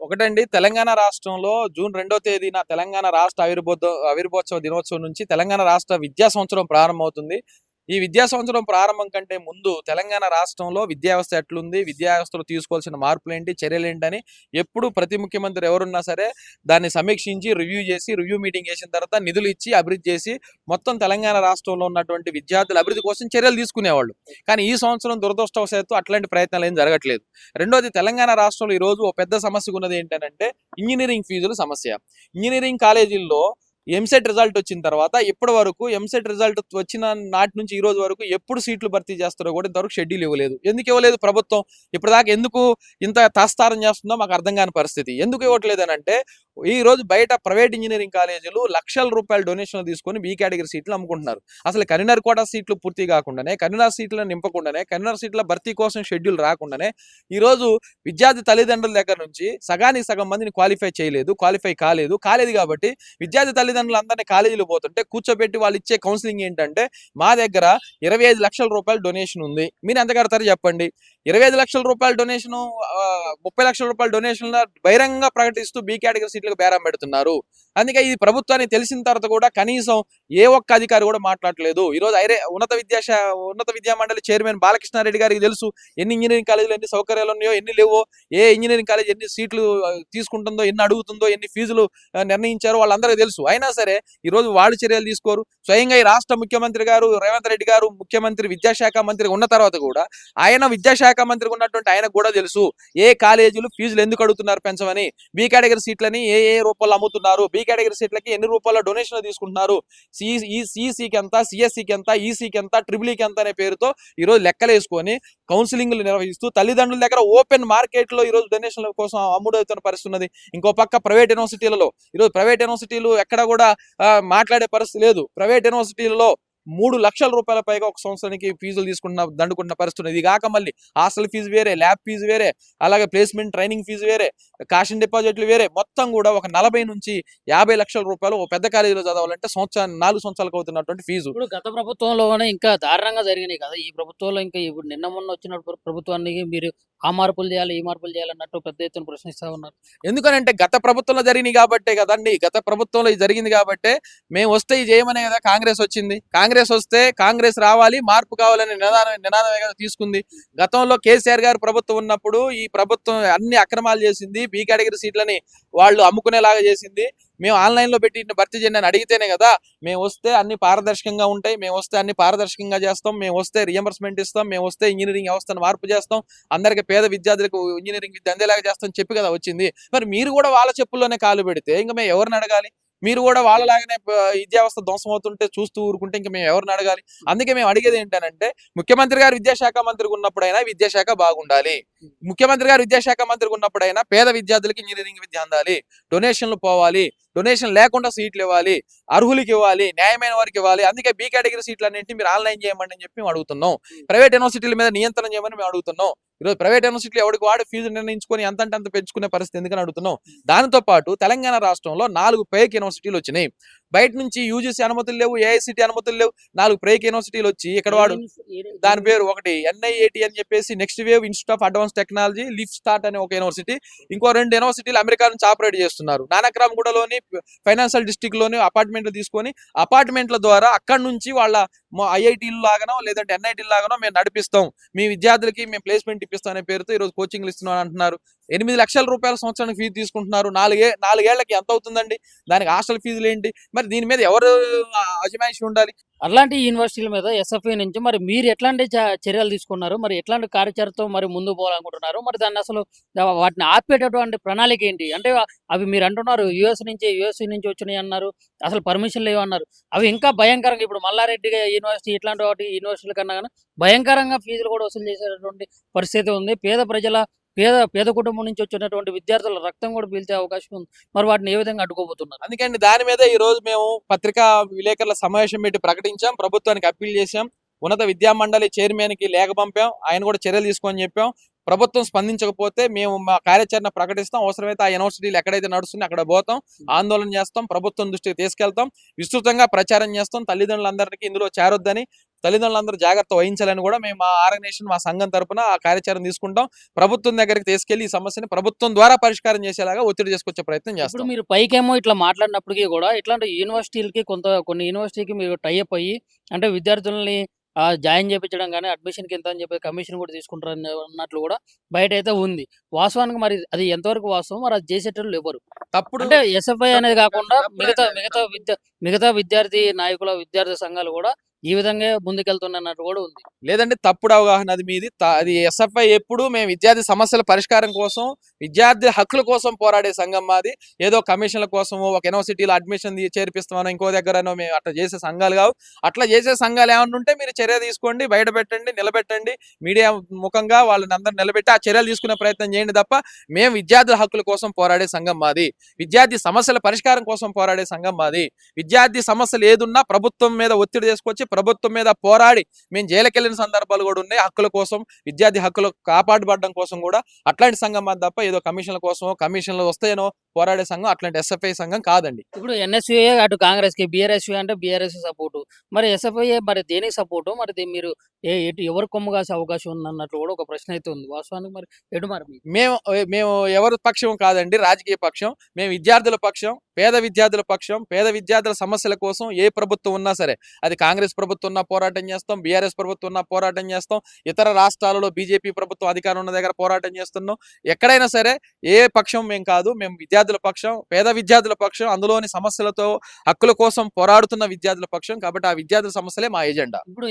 ఒకటండి తెలంగాణ రాష్ట్రంలో జూన్ 2వ తేదీన తెలంగాణ రాష్ట్ర ఆవిర్భోత్సవ దినోత్సవం నుంచి తెలంగాణ రాష్ట్ర విద్యా సంవత్సరం ప్రారంభమవుతుంది. ఈ విద్యా సంవత్సరం ప్రారంభం కంటే ముందు తెలంగాణ రాష్ట్రంలో విద్యా వ్యవస్థ ఎట్లుంది? విద్యా వ్యవస్థలో తీసుకోవాల్సిన మార్పులేంటి? చర్యలేంటని ఎప్పుడు ప్రతి ముఖ్యమంత్రి ఎవరున్నా సరే దాన్ని సమీక్షించి రివ్యూ మీటింగ్ చేసిన తర్వాత నిధులు ఇచ్చి అభివృద్ధి చేసి మొత్తం తెలంగాణ రాష్ట్రంలో ఉన్నటువంటి విద్యార్థుల అభివృద్ధి కోసం చర్యలు తీసుకునేవాళ్ళు. కానీ ఈ సంవత్సరం దురదృష్టవశాత్తు అట్లాంటి ప్రయత్నాలు ఏం జరగట్లేదు. రెండోది తెలంగాణ రాష్ట్రంలో ఈ రోజు ఒక పెద్ద సమస్య ఉన్నది ఏంటంటే ఇంజనీరింగ్ ఫీజుల సమస్య. ఇంజనీరింగ్ కాలేజీల్లో ఎంసెట్ రిజల్ట్ వచ్చిన తర్వాత ఇప్పటి వరకు ఎంసెట్ రిజల్ట్ వచ్చిన నాటి నుంచి ఈ రోజు వరకు ఎప్పుడు సీట్లు భర్తీ చేస్తారో కూడా ఇంతవరకు షెడ్యూల్ ఇవ్వలేదు. ఎందుకు ఇవ్వలేదు ప్రభుత్వం? ఇప్పటిదాకా ఎందుకు ఇంత తాస్తారం చేస్తుందో మాకు అర్థం కాని పరిస్థితి. ఎందుకు ఇవ్వట్లేదు అని అంటే ఈ రోజు బయట ప్రైవేట్ ఇంజనీరింగ్ కాలేజీలు లక్షల రూపాయల డొనేషన్లు తీసుకొని బి కేటగిరీ సీట్లు అమ్ముకుంటున్నారు. అసలు కన్వీనర్ కోటా సీట్లు పూర్తి కాకుండానే, కన్వీనర్ సీట్లను నింపకుండానే, కన్వీనర్ సీట్ల భర్తీ కోసం షెడ్యూల్ రాకుండానే ఈ రోజు విద్యార్థి తల్లిదండ్రుల దగ్గర నుంచి సగానికి సగం మందిని క్వాలిఫై కాలేదు కాబట్టి విద్యార్థి తల్లిదండ్రులు అందరినీ కాలేజీలు పోతుంటే కూర్చోబెట్టి వాళ్ళు ఇచ్చే కౌన్సిలింగ్ ఏంటంటే మా దగ్గర 25 లక్షల రూపాయల డొనేషన్ ఉంది, మీరు ఎంత కడతారు చెప్పండి. 25 లక్షల రూపాయల డొనేషన్, 30 లక్షల రూపాయల డొనేషన్ బహిరంగంగా ప్రకటిస్తూ బి కేటగిరీ సీట్లకు బేరం పెడుతున్నారు. అందుకే ఇది ప్రభుత్వానికి తెలిసిన తర్వాత కూడా కనీసం ఏ ఒక్క అధికారి కూడా మాట్లాడలేదు. ఈరోజు ఉన్నత విద్యా మండలి చైర్మన్ బాలకృష్ణారెడ్డి గారికి తెలుసు ఎన్ని ఇంజనీరింగ్ కాలేజీలు ఎన్ని సౌకర్యాలు ఉన్నాయో, ఎన్ని లేవో, ఏ ఇంజనీరింగ్ కాలేజ్ ఎన్ని సీట్లు తీసుకుంటుందో, ఎన్ని అడుగుతుందో, ఎన్ని ఫీజులు నిర్ణయించారో వాళ్ళందరికీ తెలుసు. అయినా సరే ఈ రోజు వాళ్ళు చర్యలు తీసుకోరు. స్వయంగా ఈ రాష్ట్ర ముఖ్యమంత్రి గారు రేవంత్ రెడ్డి గారు ముఖ్యమంత్రి విద్యాశాఖ మంత్రి ఉన్న తర్వాత కూడా ఆయన విద్యాశాఖ మంత్రి ఉన్నటువంటి ఆయనకు కూడా తెలుసు ఏ కాలేజీలు ఫీజులు ఎందుకు అడుగుతున్నారు పెంచమని, బి కేటగిరీ సీట్లని ఏ రూపాయలు అమ్ముతున్నారు, బి కేటగిరీ సీట్లకి ఎన్ని రూపాయల డొనేషన్ తీసుకుంటున్నారు, సిఈసికి ఎంత, సిఎస్సికి ఎంత, ఈసీకి ఎంత, ట్రిపుల్ఈకి ఎంత అనే పేరుతో ఈరోజు లెక్కలేసుకొని కౌన్సిలింగ్లు నిర్వహిస్తూ తల్లిదండ్రుల దగ్గర ఓపెన్ మార్కెట్ లో ఈరోజు డొనేషన్ల కోసం అమ్ముడవుతున్న పరిస్థితి ఉన్నది. ఇంకో పక్క ప్రైవేట్ యూనివర్సిటీలలో ఈరోజు ప్రైవేట్ యూనివర్సిటీలు ఎక్కడ కూడా మాట్లాడే పరిస్థితి లేదు. ప్రైవేట్ యూనివర్సిటీలలో 3 లక్షల రూపాయల పైగా ఒక సంవత్సరానికి ఫీజులు దండుకున్న పరిస్థితి. ఇది కాక మళ్ళీ హాస్టల్ ఫీజు వేరే, ల్యాబ్ ఫీజు వేరే, అలాగే ప్లేస్మెంట్ ట్రైనింగ్ ఫీజు వేరే, కాష్ అండ్ డిపాజిట్లు వేరే, మొత్తం కూడా ఒక 40 నుంచి 50 లక్షల రూపాయలు ఒక పెద్ద కాలేజీలో చదవాలంటే 4 సంవత్సరాలకు అవుతున్నటువంటి ఫీజు. ఇప్పుడు గత ప్రభుత్వంలోనే ఇంకా దారుణంగా జరిగినాయి కదా! ఈ ప్రభుత్వంలో ఇంకా ఇప్పుడు నిన్న మొన్న వచ్చిన ప్రభుత్వానికి మీరు ఆ మార్పులు చేయాలి, ఈ మార్పులు చేయాలన్నట్టు పెద్ద ఎత్తున ప్రశ్నిస్తా ఉన్నారు. ఎందుకనంటే గత ప్రభుత్వంలో జరిగినాయి కాబట్టే కదండి. గత ప్రభుత్వంలో ఇది జరిగింది కాబట్టే మేము వస్తే ఇది చేయమనే కదా కాంగ్రెస్ వచ్చింది. కాంగ్రెస్ వస్తే కాంగ్రెస్ రావాలి, మార్పు కావాలనే నినాదమే కదా తీసుకుంది. గతంలో కేసీఆర్ గారు ప్రభుత్వం ఉన్నప్పుడు ఈ ప్రభుత్వం అన్ని అక్రమాలు చేసింది, బి కేటగిరీ సీట్లని వాళ్ళు అమ్ముకునేలాగా చేసింది. మేము ఆన్లైన్లో పెట్టి భర్తీ చేయండి అని అడిగితేనే కదా మేము వస్తే అన్ని పారదర్శకంగా ఉంటాయి, మేము వస్తే అన్ని పారదర్శకంగా చేస్తాం, మేము వస్తే రియంబర్స్మెంట్ ఇస్తాం, మేము వస్తే ఇంజనీరింగ్ వ్యవస్థను మార్పు చేస్తాం, అందరికి పేద విద్యార్థులకు ఇంజనీరింగ్ విద్య అందేలాగా చేస్తాం చెప్పి కదా వచ్చింది. మరి మీరు కూడా వాళ్ళ చెప్పుల్లోనే కాలు పెడితే ఇంకా మేము ఎవరిని అడగాలి? మీరు కూడా వాళ్ళలాగానే విద్యా వ్యవస్థ ధ్వంసం అవుతుంటే చూస్తూ ఊరుకుంటే ఇంకా మేము ఎవరిని అడగాలి? అందుకే మేము అడిగేది ఏంటంటే ముఖ్యమంత్రి గారు విద్యాశాఖ మంత్రికి ఉన్నప్పుడైనా విద్యాశాఖ బాగుండాలి, ముఖ్యమంత్రి గారు విద్యాశాఖ మంత్రికి ఉన్నప్పుడైనా పేద విద్యార్థులకి ఇంజనీరింగ్ విద్య అందాలి, డొనేషన్లు పోవాలి, డొనేషన్ లేకుండా సీట్లు ఇవ్వాలి, అర్హులకి ఇవ్వాలి, న్యాయమైన వారికి ఇవ్వాలి. అందుకే బి కేటగిరీ సీట్లు అన్నింటినీ మీరు ఆన్లైన్ చేయమండి అని చెప్పి మేము అడుగుతున్నాం. ప్రైవేట్ యూనివర్సిటీల మీద నియంత్రణ చేయమని మేము అడుగుతున్నాం. ఈరోజు ప్రైవేట్ యూనివర్సిటీలు ఎవరికి వాడు ఫీజు నిర్ణయించుకొని అంత పెంచుకునే పరిస్థితి ఎందుకని అడుగుతున్నాం. దానితో పాటు తెలంగాణ రాష్ట్రంలో 4 ప్రైవేట్ యూనివర్సిటీలు వచ్చినాయి. బయట నుంచి యూజీసీ అనుమతులు లేవు, ఏఐసిటి అనుమతులు లేవు, 4 ప్రైవేట్ యూనివర్సిటీలు వచ్చి ఇక్కడ వాడు దాని పేరు ఒకటి ఎన్ఐఏటి అని చెప్పేసి next wave institute of advance technology lift start అనే ఒక యూనివర్సిటీ, ఇంకో 2 యూనివర్సిటీలు అమెరికా నుంచి ఆపరేట్ చేస్తున్నారు. నానక్రామ్గూడలోని ఫైనాన్షియల్ డిస్ట్రిక్ట్ లోని అపార్ట్మెంట్లు తీసుకొని అపార్ట్మెంట్ల ద్వారా అక్కడి నుంచి వాళ్ళ ఐఐటీలు లాగానో లేదంటే ఎన్ఐటీలు లాగానో మేము నడిపిస్తాం, మీ విద్యార్థులకి మేము ప్లేస్మెంట్ ఇప్పిస్తాం అనే పేరుతో ఈరోజు కోచింగ్లు ఇస్తున్నాం అంటున్నారు. 8 లక్షల రూపాయల సంవత్సరానికి ఫీజు తీసుకుంటున్నారు. 4 ఏళ్లకి ఎంత అవుతుందండి? దానికి హాస్టల్ ఫీజులు ఏంటి? మరి దీని మీద ఎవరు అజమాయిషి ఉండాలి? అలాంటి యూనివర్సిటీల మీద ఎస్ఎఫ్ఐ నుంచి మరి మీరు ఎట్లాంటి చర్యలు తీసుకున్నారు? మరి ఎట్లాంటి కార్యాచరణతో మరి ముందుకు పోవాలనుకుంటున్నారు? మరి దాన్ని అసలు వాటిని ఆపేటటువంటి ప్రణాళిక ఏంటి? అంటే అవి మీరు అంటున్నారు యుఎస్సి నుంచి వచ్చినాయి అన్నారు, అసలు పర్మిషన్ లేవన్నారు. అవి ఇంకా భయంకరంగా ఇప్పుడు మల్లారెడ్డి యూనివర్సిటీ ఇట్లాంటి వాటి యూనివర్సిటీల కన్నా కానీ భయంకరంగా ఫీజులు కూడా వసూలు చేసేటటువంటి పరిస్థితి ఉంది. పేద కుటుంబం నుంచి వచ్చినటువంటి విద్యార్థుల రక్తం కూడా పీల్చే అవకాశం ఉంది. మరి వాటిని ఏ విధంగా అడ్డుకోబోతున్నారు? అందుకని దాని మీద ఈ రోజు మేము పత్రికా విలేకరుల సమావేశం పెట్టి ప్రకటించాం, ప్రభుత్వానికి అప్పీల్ చేశాం, ఉన్నత విద్యా మండలి చైర్మన్ కి లేఖ పంపాం, ఆయన కూడా చర్యలు తీసుకొని చెప్పాం. ప్రభుత్వం స్పందించకపోతే మేము మా కార్యాచరణ ప్రకటిస్తాం. అవసరమైతే ఆ యూనివర్సిటీలు ఎక్కడైతే నడుస్తుందో అక్కడ పోతాం, ఆందోళన చేస్తాం, ప్రభుత్వం దృష్టికి తీసుకెళ్తాం, విస్తృతంగా ప్రచారం చేస్తాం, తల్లిదండ్రులందరికీ ఇందులో చేరొద్దని తల్లిదండ్రులందరూ జాగ్రత్త వహించాలని కూడా మేము మా ఆర్గనైజేషన్ మా సంఘం తరపున ఆ కార్యాచరణ తీసుకుంటాం. ప్రభుత్వం దగ్గరికి తీసుకెళ్లి ఈ సమస్యని ప్రభుత్వం ద్వారా పరిష్కారం చేసేలాగా ఒత్తిడి తీసుకొచ్చే ప్రయత్నం ఇప్పుడు చేస్తాం. మీరు పైకేమో ఇట్లా మాట్లాడినప్పటికీ కూడా ఇట్లాంటి యూనివర్సిటీలకి కొన్ని యూనివర్సిటీకి మీరు టై అప్ అయ్యి అంటే విద్యార్థులని జాయిన్ చేపించడం గాని, అడ్మిషన్‌కి ఇంత అని చెప్పి కమిషన్ కూడా తీసుకుంటారని అన్నట్లు కూడా బయటైతే ఉంది. వాస్తవానికి మరి అది ఎంతవరకు వాస్తవం? మరి అది చేసేటోళ్ళు ఎవరు? తప్పుడు అంటే ఎస్ఎఫ్ఐ అనేది కాకుండా మిగతా తప్పుడండి మిగతా మిగతా విద్యార్థి నాయకుల, విద్యార్థి సంఘాలు కూడా ఈ విధంగా ముందుకెళ్తున్నట్టు కూడా ఉంది. లేదంటే తప్పుడు అవగాహన అది మీది. అది ఎస్ఎఫ్ఐ ఎప్పుడు మేము విద్యార్థి సమస్యల పరిష్కారం కోసం, విద్యార్థి హక్కుల కోసం పోరాడే సంఘం మాది. ఏదో కమిషన్ల కోసమో, ఒక యూనివర్సిటీలో అడ్మిషన్ చేర్పిస్తామనో, ఇంకో దగ్గరనో మేము అట్లా చేసే సంఘాలు కావు. అట్లా చేసే సంఘాలు ఏమన్నా ఉంటే మీరు చర్య తీసుకోండి, బయట పెట్టండి, నిలబెట్టండి. మీడియా ముఖంగా వాళ్ళని అందరూ నిలబెట్టి ఆ చర్యలు తీసుకునే ప్రయత్నం చేయండి తప్ప, మేము విద్యార్థుల హక్కుల కోసం పోరాడే సంఘం మాది. విద్యార్థి సమస్యల పరిష్కారం కోసం పోరాడే సంఘం మాది. విద్యార్థి సమస్యలు ఏదున్నా ప్రభుత్వం మీద ఒత్తిడి తీసుకొచ్చి, ప్రభుత్వం మీద పోరాడి మేము జైలుకెళ్ళిన సందర్భాలు కూడా ఉన్నాయి. హక్కుల కోసం, విద్యార్థి హక్కులు కాపాడబడడం కోసం కూడా అట్లాంటి సంఘం మాది తప్ప ఏదో కమిషన్ల కోసమో, కమిషన్లు వస్తాయనో పోరాడే సంఘం అట్లాంటి ఎస్ఎఫ్ఐ సంఘం కాదండి. ఇప్పుడు ఎన్ఎస్యూఏ అటు కాంగ్రెస్‌కి, బీఆర్ఎస్‌వి అంటే బీఆర్ఎస్ సపోర్టు. మరి ఎస్ఎఫ్ఐఏ మరి దేనికి సపోర్టు? మరి మీరు ఎటు ఎవరు కొమ్ము కాసే అవకాశం ఉందన్నట్లు కూడా ఒక ప్రశ్న అయితే ఉంది. వాస్తవానికి మరి ఎటు మరి మీరు? మేము ఎవరి పక్షం కాదండి, రాజకీయ పక్షం. మేము విద్యార్థుల పక్షం, పేద విద్యార్థుల పక్షం. పేద విద్యార్థుల సమస్యల కోసం ఏ ప్రభుత్వం ఉన్నా సరే, అది కాంగ్రెస్ ప్రభుత్వం ఉన్నా పోరాటం చేస్తాం, బీఆర్ఎస్ ప్రభుత్వం ఉన్నా పోరాటం చేస్తాం, ఇతర రాష్ట్రాలలో బీజేపీ ప్రభుత్వం అధికారం ఉన్న దగ్గర పోరాటం చేస్తున్నాం. ఎక్కడైనా సరే ఏ పక్షం మేము కాదు, మేము విద్యార్థుల పక్షం, పేద విద్యార్థుల పక్షం, అందులోని సమస్యలతో హక్కుల కోసం పోరాడుతున్న విద్యార్థుల పక్షం. కాబట్టి ఆ విద్యార్థుల సమస్యలే మా ఎజెండా. ఇప్పుడు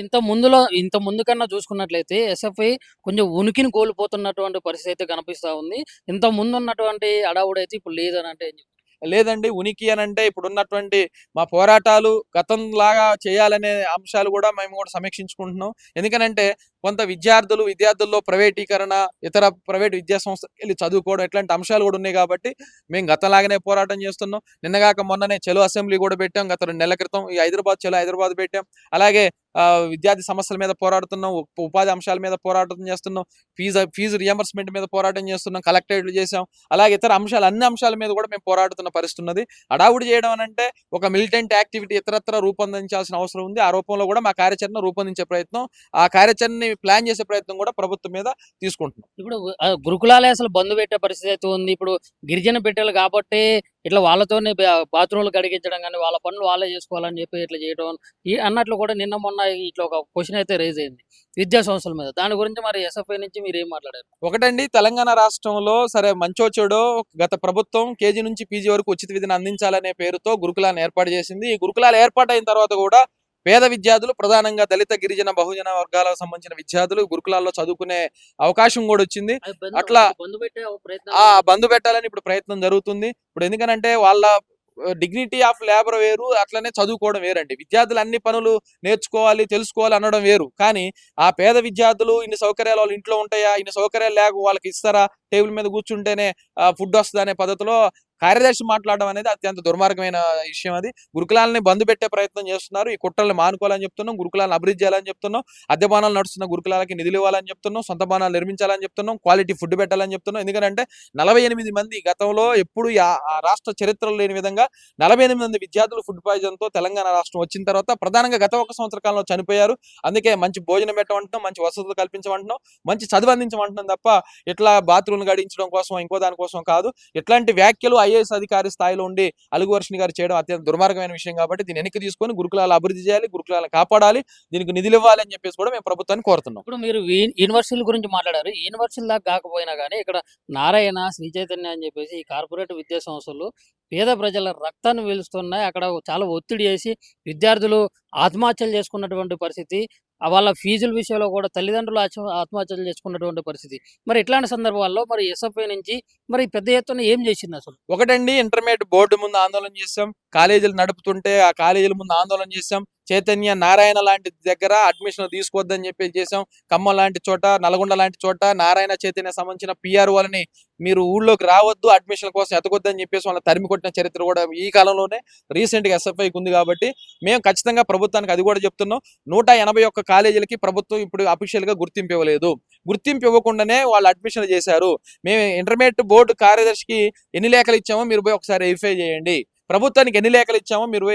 ఇంత ముందు కన్నా చూసుకున్నట్లయితే ఎస్ఎఫ్ఐ కొంచెం ఉనికిని కోల్పోతున్నటువంటి పరిస్థితి అయితే కనిపిస్తా ఉంది. ఇంత ముందు ఉన్నటువంటి హడావుడైతే ఇప్పుడు లేదని అంటే ఏం చెప్తారు? లేదండి, ఉనికి అనంటే ఇప్పుడున్నటువంటి మా పోరాటాలు గతంలాగా చేయాలనే అంశాలు కూడా మేము కూడా సమీక్షించుకుంటున్నాం. ఎందుకనంటే కొంత విద్యార్థుల్లో ప్రైవేటీకరణ, ఇతర ప్రైవేట్ విద్యా సంస్థలకు వెళ్ళి చదువుకోవడం ఇట్లాంటి అంశాలు కూడా ఉన్నాయి కాబట్టి మేము గతంలాగానే పోరాటం చేస్తున్నాం. నిన్నగాక మొన్ననే చలో అసెంబ్లీ కూడా పెట్టాం. గత 2 నెలల క్రితం ఈ చలో హైదరాబాద్ పెట్టాం. అలాగే విద్యార్థి సమస్యల మీద పోరాడుతున్నాం, ఉపాధి అంశాల మీద పోరాటం చేస్తున్నాం, ఫీజు రియంబర్స్మెంట్ మీద పోరాటం చేస్తున్నాం, కలెక్టరేట్లు చేసాం. అలాగే ఇతర అంశాలు, అన్ని అంశాల మీద కూడా మేము పోరాడుతున్న పరిస్థితి ఉన్నది. హడావుడి చేయడం అనంటే ఒక మిలిటెంట్ యాక్టివిటీ ఇతరత్ర రూపొందించాల్సిన అవసరం ఉంది. ఆ రూపంలో కూడా మా కార్యాచరణ రూపొందించే ప్రయత్నం, ఆ కార్యాచరణని ప్లాన్ చేసే ప్రయత్నం కూడా ప్రభుత్వం మీద తీసుకుంటున్నాం. ఇప్పుడు గురుకులాలే అసలు బంద్ పెట్టే పరిస్థితి అయితే ఉంది. ఇప్పుడు గిరిజన బిడ్డలు కాబట్టి ఇట్లా వాళ్ళతోనే బాత్రూమ్‌లు కడిగించడం గాని, వాళ్ళ పనులు వాళ్ళే చేసుకోవాలని చెప్పి ఇట్లా చేయడం అన్నట్లు కూడా నిన్న మొన్న ఇట్లా ఒక క్వెషన్ అయితే రైజ్ అయింది విద్యా సంస్థల మీద. దాని గురించి మరి ఎస్ఎఫ్ఐ నుంచి మీరేం మాట్లాడారు? ఒకటండి, తెలంగాణ రాష్ట్రంలో సరే మంచో చెడో గత ప్రభుత్వం కేజీ నుంచి పీజీ వరకు ఉచిత విద్యను అందించాలనే పేరుతో గురుకులాన్ని ఏర్పాటు చేసింది. ఈ గురుకులాలు ఏర్పాటైన తర్వాత కూడా పేద విద్యార్థులు, ప్రధానంగా దళిత, గిరిజన, బహుజన వర్గాలకు సంబంధించిన విద్యార్థులు గురుకులాల్లో చదువుకునే అవకాశం కూడా వచ్చింది. అట్లా బంద్ పెట్టే బంద్ పెట్టాలని ఇప్పుడు ప్రయత్నం జరుగుతుంది. ఇప్పుడు ఎందుకనంటే వాళ్ళ డిగ్నిటీ ఆఫ్ లేబర్ వేరు, అట్లనే చదువుకోవడం వేరండి. విద్యార్థులు అన్ని పనులు నేర్చుకోవాలి, తెలుసుకోవాలి అనడం వేరు. కానీ ఆ పేద విద్యార్థులు ఇన్ని సౌకర్యాలు వాళ్ళ ఇంట్లో ఉంటాయా, ఇన్ని సౌకర్యాలు లేక వాళ్ళకి ఇస్తారా, టేబుల్ మీద కూర్చుంటేనే ఫుడ్ వస్తుంది అనే పద్ధతిలో కార్యదర్శి మాట్లాడడం అనేది అత్యంత దుర్మార్గమైన విషయం. అది గురుకులాలని బంద్ పెట్టే ప్రయత్నం చేస్తున్నారు. ఈ కుట్రల్ని మానుకోవాలని చెప్తున్నాం, గురుకులాలను అభివృద్ధి చేయాలని చెప్తున్నాం, అద్దె భవనాలు నడుస్తున్న గురుకులాలకి నిధులు ఇవ్వాలని చెప్తున్నాం, సొంత భవనాలు నిర్మించాలని చెప్తున్నాం, క్వాలిటీ ఫుడ్ పెట్టాలని చెప్తున్నాం. ఎందుకంటే 48 మంది గతంలో ఎప్పుడు ఆ రాష్ట్ర చరిత్రలో లేని విధంగా 48 మంది విద్యార్థులు ఫుడ్ పాయిజన్ తో తెలంగాణ రాష్ట్రం వచ్చిన తర్వాత ప్రధానంగా గత 1 సంవత్సర కాలంలో చనిపోయారు. అందుకే మంచి భోజనం పెట్టమంటున్నాం, మంచి వసతులు కల్పించమంటున్నాం, మంచి చదువు అందించమంటున్నాం తప్ప ఇట్లా బాత్రూమ్లు గడించడం కోసం ఇంకో దానికోసం కాదు. ఇట్లాంటి వ్యాఖ్యలు ఐఏఎస్ అధికారి స్థాయిలో ఉండి అలుగువర్షిని గారు చేయడం అత్యంత దుర్మార్గమైన విషయం. కాబట్టి దీన్ని వెనక్కి తీసుకొని గురుకులాలు అభివృద్ధి చేయాలి, గురుకులాలను కాపాడాలి, దీనికి నిధులు ఇవ్వాలి అని చెప్పేసి కూడా మేము ప్రభుత్వాన్ని కోరుతున్నాం. ఇప్పుడు మీరు యూనివర్సిటీల గురించి మాట్లాడారు. యూనివర్సిటీల దాకా కాకపోయినా గానీ ఇక్కడ నారాయణ, శ్రీ చైతన్య అని చెప్పేసి ఈ కార్పొరేట్ విద్యా సంస్థలు పేద ప్రజల రక్తాన్ని పీలుస్తున్నాయి. అక్కడ చాలా ఒత్తిడి చేసి విద్యార్థులు ఆత్మహత్యలు చేసుకున్నటువంటి పరిస్థితి. వాళ్ళ ఫీజుల విషయంలో కూడా తల్లిదండ్రులు ఆత్మహత్యలు చేసుకున్నటువంటి పరిస్థితి. మరి ఇట్లాంటి సందర్భాల్లో మరి ఎస్ఎఫ్ఐ నుంచి మరి పెద్ద ఎత్తున ఏం చేసిందసలు? ఒకటండి, ఇంటర్మీడియట్ బోర్డు ముందు ఆందోళన చేశాం, కాలేజీలు నడుపుతుంటే ఆ కాలేజీల ముందు ఆందోళన చేశాం, చైతన్య, నారాయణ లాంటి దగ్గర అడ్మిషన్ తీసుకోవద్దని చెప్పి చేసాం, ఖమ్మం లాంటి చోట, నల్గొండ లాంటి చోట నారాయణ, చైతన్య సంబంధించిన పిఆర్ఓలని మీరు ఊళ్ళోకి రావద్దు, అడ్మిషన్ల కోసం ఎతకొద్దని చెప్పేసి వాళ్ళని తరిమి కొట్టిన చరిత్ర కూడా ఈ కాలంలోనే రీసెంట్ గా ఎస్ఎఫ్ఐకి ఉంది. కాబట్టి మేము ఖచ్చితంగా ప్రభుత్వానికి అది కూడా చెప్తున్నాం. 181 కాలేజీలకి ప్రభుత్వం ఇప్పుడు అఫీషియల్ గా గుర్తింపు ఇవ్వలేదు. గుర్తింపు ఇవ్వకుండానే వాళ్ళు అడ్మిషన్లు చేశారు. మేము ఇంటర్మీడియట్ బోర్డు కార్యదర్శికి ఎన్ని లేఖలు ఇచ్చామో మీరు పోయి ఒకసారి వెరిఫై చేయండి. ప్రభుత్వానికి ఎన్ని లేఖలు ఇచ్చామో మీరు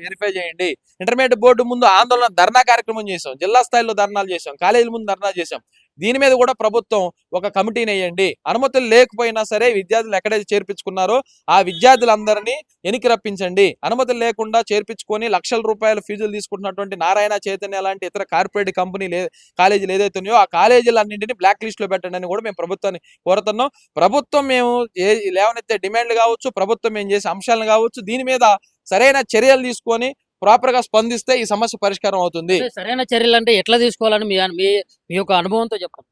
వెరిఫై చేయండి. ఇంటర్మీడియట్ బోర్డు ముందు ఆందోళన ధర్నా కార్యక్రమం చేసాం, జిల్లా స్థాయిలో ధర్నాలు చేసాం, కాలేజీల ముందు ధర్నా చేసాం. దీని మీద కూడా ప్రభుత్వం ఒక కమిటీని వేయండి. అనుమతులు లేకపోయినా సరే విద్యార్థులు ఎక్కడైతే చేర్పించుకున్నారో ఆ విద్యార్థులందరినీ వెనక్కి రప్పించండి. అనుమతులు లేకుండా చేర్పించుకొని లక్షల రూపాయల ఫీజులు తీసుకుంటున్నటువంటి నారాయణ, చైతన్య లాంటి ఇతర కార్పొరేట్ కంపెనీలు కాలేజీలు ఏదైతే ఉన్నాయో ఆ కాలేజీలన్నింటినీ బ్లాక్ లిస్ట్ లో పెట్టండి అని కూడా మేము ప్రభుత్వాన్ని కోరుతున్నాం. ప్రభుత్వం మేము లేవనెత్తే డిమాండ్లు కావచ్చు, ప్రభుత్వం మేము చేసే అంశాలను కావచ్చు, దీని మీద సరైన చర్యలు తీసుకొని ప్రాపర్ గా స్పందిస్తే ఈ సమస్య పరిష్కారం అవుతుంది. అంటే సరైన చర్యలు అంటే ఎట్లా తీసుకోవాలని మీ మీ మీ యొక్క అనుభవంతో చెప్పండి.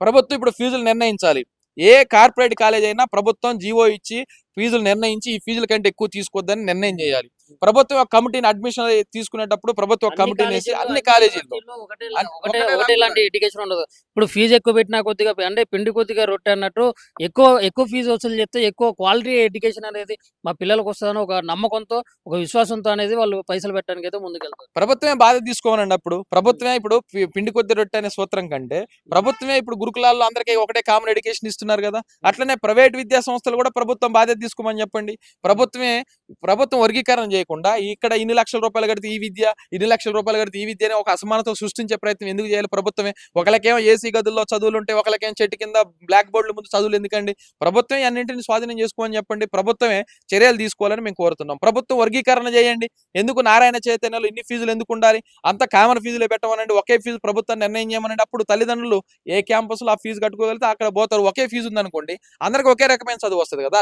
ప్రభుత్వం ఇప్పుడు ఫీజులు నిర్ణయించాలి. ఏ కార్పొరేట్ కాలేజ్ అయినా ప్రభుత్వం జీవో ఇచ్చి ఫీజులు నిర్ణయించి ఈ ఫీజుల కంటే ఎక్కువ తీసుకోవద్దని నిర్ణయం చేయాలి. ప్రభుత్వం ఒక కమిటీని అడ్మిషన్ తీసుకునేటప్పుడు ప్రభుత్వం ఒక కమిటీని వేసి అన్ని కాలేజీల్లో ఒకటే లాంటి ఎడ్యుకేషన్ ఉండదు. ఇప్పుడు ఫీజు ఎక్కువ పెట్టినా కొద్దిగా అంటే పిండి కొద్దిగా రొట్టె అన్నట్టు ఎక్కువ ఫీజు వసూలు చేస్తే ఎక్కువ క్వాలిటీ ఎడ్యుకేషన్ అనేది మా పిల్లలకు వస్తుందని ఒక నమ్మకంతో, ఒక విశ్వాసంతో అనేది వాళ్ళు పైసలు పెట్టడానికి అయితే ముందుకెళ్తారు. ప్రభుత్వమే బాధ్యత తీసుకోమనండి. అప్పుడు ప్రభుత్వమే ఇప్పుడు పిండి కొద్ది రొట్టె అనే సూత్రం కంటే ప్రభుత్వమే ఇప్పుడు గురుకులాల్లో అందరికీ ఒకటే కామన్ ఎడ్యుకేషన్ ఇస్తున్నారు కదా. అట్లనే ప్రైవేట్ విద్యా సంస్థలు కూడా ప్రభుత్వం బాధ్యత తీసుకోమని చెప్పండి. ప్రభుత్వం వర్గీకరణ చేయకుండా ఇక్కడ ఇన్ని లక్షల రూపాయలు కడితే ఈ విద్య, ఇన్ని లక్షల రూపాయలు కడితే ఈ విద్య అనే ఒక అసమానత సృష్టించే ప్రయత్నం ఎందుకు చేయాలి ప్రభుత్వమే? ఒకళ్ళకేమో ఏసీ గదుల్లో చదువులు ఉంటాయి, ఒకళ్ళకేమో చెట్టు కింద బ్లాక్ బోర్డుల ముందు చదువులు ఎందుకండి? ప్రభుత్వమే అన్నింటిని స్వాధీనం చేసుకోమని చెప్పండి. ప్రభుత్వమే చర్యలు తీసుకోవాలని మేము కోరుతున్నాం. ప్రభుత్వం వర్గీకరణ చేయండి. ఎందుకు నారాయణ చైతన్యలో ఇన్ని ఫీజులు ఎందుకు ఉండాలి? అంత కామన్ ఫీజులే పెట్టమనండి. ఒకే ఫీజు ప్రభుత్వం నిర్ణయం చేయమనండి. అప్పుడు తల్లిదండ్రులు ఏ క్యాంపస్లో ఆ ఫీజు కట్టుకోగలిగితే అక్కడ పోతారు. ఒకే ఫీజు ఉందనుకోండి, అందరికి ఒకే రకమైన చదువు వస్తుంది కదా.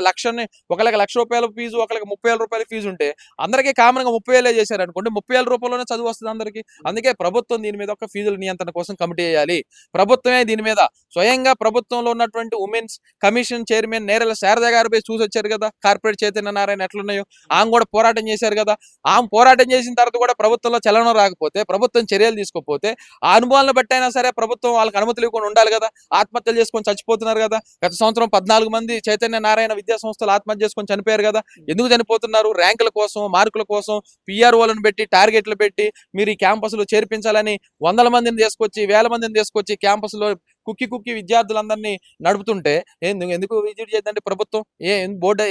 ఒకళ్ళకి ₹1,00,000 ఫీజు, ఒకళ్ళకి ₹30,000 ఫీజు ఉంటే అందరికీ కామన్ గా 30,000 చేశారు అనుకోండి, ₹30,000 చదువు వస్తుంది అందరికి. అందుకే ప్రభుత్వం దీని మీద ఒక ఫీజుల నియంత్రణ కోసం కమిటీ వేయాలి. ప్రభుత్వమే దీని మీద స్వయంగా ప్రభుత్వంలో ఉన్నటువంటి women's commission chairman Nerella Sharada గారు పోయి చూసి వచ్చారు కదా, కార్పొరేట్ చైతన్య నారాయణ ఎట్లున్నాయో. ఆమె కూడా పోరాటం చేశారు కదా. ఆమె పోరాటం చేసిన తర్వాత కూడా ప్రభుత్వంలో చలనం రాకపోతే, ప్రభుత్వం చర్యలు తీసుకోకపోతే ఆ అనుభవాలను బట్టి అయినా సరే ప్రభుత్వం వాళ్ళకి అనుమతులు ఇవ్వకుండా ఉండాలి కదా. ఆత్మహత్యలు చేసుకొని చచ్చిపోతున్నారు కదా. గత సంవత్సరం 14 మంది చైతన్య నారాయణ విద్యా సంస్థలు ఆత్మహత్య చేసుకొని చనిపోయారు కదా. ఎందుకు చనిపోతున్నారు? ర్యాంకుల కోసం, మార్కుల కోసం పిఆర్ఓలను పెట్టి, టార్గెట్లు పెట్టి మీరు ఈ క్యాంపస్లో చేర్పించాలని 100 మందిని తీసుకొచ్చి, 1000 మందిని తీసుకొచ్చి క్యాంపస్లో కుక్కి విద్యార్థులందరినీ నడుపుతుంటే ఎందుకు విజిట్ చేద్దండి ప్రభుత్వం?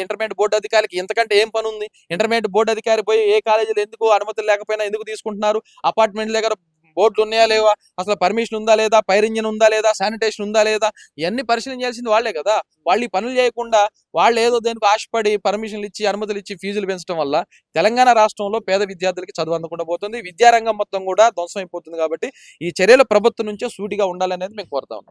ఇంటర్మీడియట్ బోర్డు అధికారికి ఇంతకంటే ఏం పని ఉంది? ఇంటర్మీడియట్ బోర్డు అధికారి పోయి ఏ కాలేజీలో ఎందుకు అనుమతులు లేకపోయినా ఎందుకు తీసుకుంటున్నారు? అపార్ట్మెంట్ దగ్గర బోర్డులు ఉన్నాయా లేవా, అసలు పర్మిషన్ ఉందా లేదా, ఫైర్ ఇంజిన్ ఉందా లేదా, శానిటేషన్ ఉందా లేదా, ఇవన్నీ పరిశీలన చేయాల్సింది వాళ్ళే కదా. వాళ్ళు ఈ పనులు చేయకుండా వాళ్ళు ఏదో దేనికి ఆశపడి పర్మిషన్లు ఇచ్చి, అనుమతులు ఇచ్చి ఫీజులు పెంచడం వల్ల తెలంగాణ రాష్ట్రంలో పేద విద్యార్థులకి చదువు అందకుండా పోతుంది. విద్యారంగం మొత్తం కూడా ధ్వంసం అయిపోతుంది. కాబట్టి ఈ చర్యలు ప్రభుత్వం నుంచే సూటిగా ఉండాలనేది మేము కోరుతా ఉన్నాం.